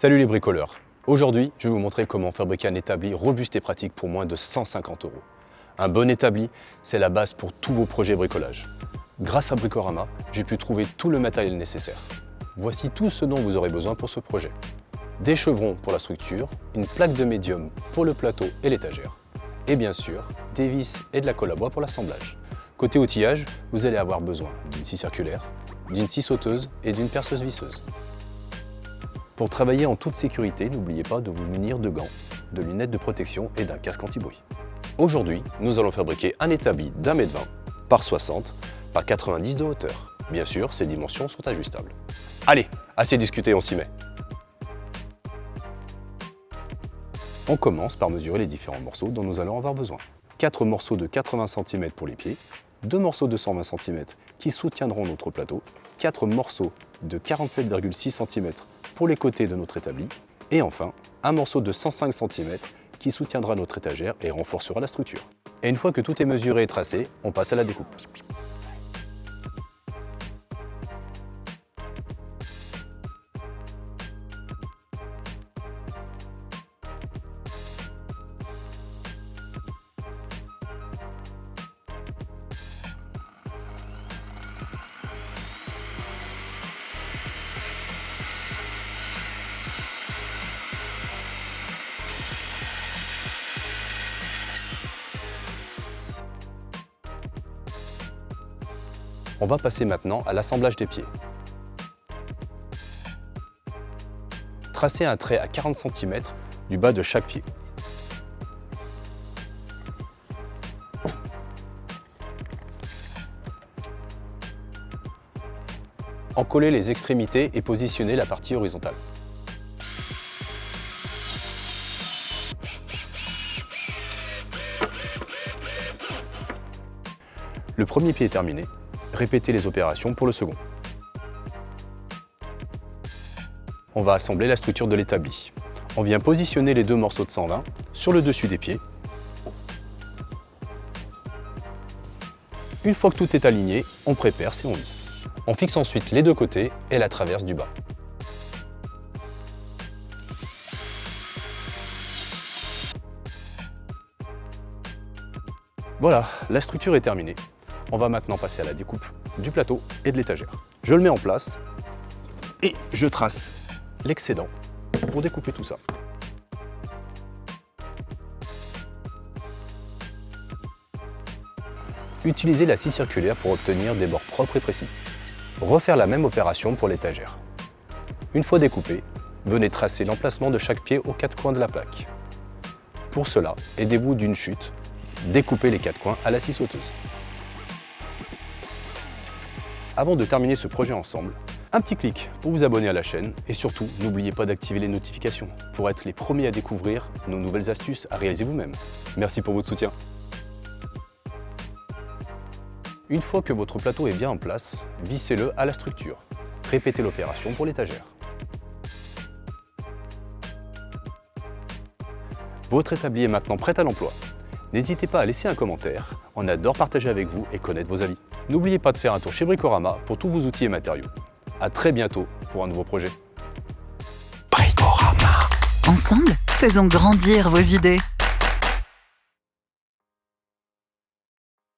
Salut les bricoleurs. Aujourd'hui, je vais vous montrer comment fabriquer un établi robuste et pratique pour moins de 150 €. Un bon établi, c'est la base pour tous vos projets bricolage. Grâce à Bricorama, j'ai pu trouver tout le matériel nécessaire. Voici tout ce dont vous aurez besoin pour ce projet. Des chevrons pour la structure, une plaque de médium pour le plateau et l'étagère. Et bien sûr, des vis et de la colle à bois pour l'assemblage. Côté outillage, vous allez avoir besoin d'une scie circulaire, d'une scie sauteuse et d'une perceuse visseuse. Pour travailler en toute sécurité, n'oubliez pas de vous munir de gants, de lunettes de protection et d'un casque anti-bruit. Aujourd'hui, nous allons fabriquer un établi d'1,20 m par 60 par 90 de hauteur. Bien sûr, ces dimensions sont ajustables. Allez, assez discuté, on s'y met. On commence par mesurer les différents morceaux dont nous allons avoir besoin. 4 morceaux de 80 cm pour les pieds, 2 morceaux de 120 cm qui soutiendront notre plateau, 4 morceaux de 47,6 cm pour les côtés de notre établi, et enfin, un morceau de 105 cm qui soutiendra notre étagère et renforcera la structure. Et une fois que tout est mesuré et tracé, on passe à la découpe. On va passer maintenant à l'assemblage des pieds. Tracez un trait à 40 cm du bas de chaque pied. Encollez les extrémités et positionnez la partie horizontale. Le premier pied est terminé. Répétez les opérations pour le second. On va assembler la structure de l'établi. On vient positionner les deux morceaux de 120 sur le dessus des pieds. Une fois que tout est aligné, on pré-perce et on lisse. On fixe ensuite les deux côtés et la traverse du bas. Voilà, la structure est terminée. On va maintenant passer à la découpe du plateau et de l'étagère. Je le mets en place et je trace l'excédent pour découper tout ça. Utilisez la scie circulaire pour obtenir des bords propres et précis. Refaire la même opération pour l'étagère. Une fois découpé, venez tracer l'emplacement de chaque pied aux 4 coins de la plaque. Pour cela, aidez-vous d'une chute, découpez les 4 coins à la scie sauteuse. Avant de terminer ce projet ensemble, un petit clic pour vous abonner à la chaîne et surtout, n'oubliez pas d'activer les notifications pour être les premiers à découvrir nos nouvelles astuces à réaliser vous-même. Merci pour votre soutien. Une fois que votre plateau est bien en place, vissez-le à la structure. Répétez l'opération pour l'étagère. Votre établi est maintenant prêt à l'emploi. N'hésitez pas à laisser un commentaire, on adore partager avec vous et connaître vos avis. N'oubliez pas de faire un tour chez Bricorama pour tous vos outils et matériaux. À très bientôt pour un nouveau projet. Bricorama. Ensemble, faisons grandir vos idées.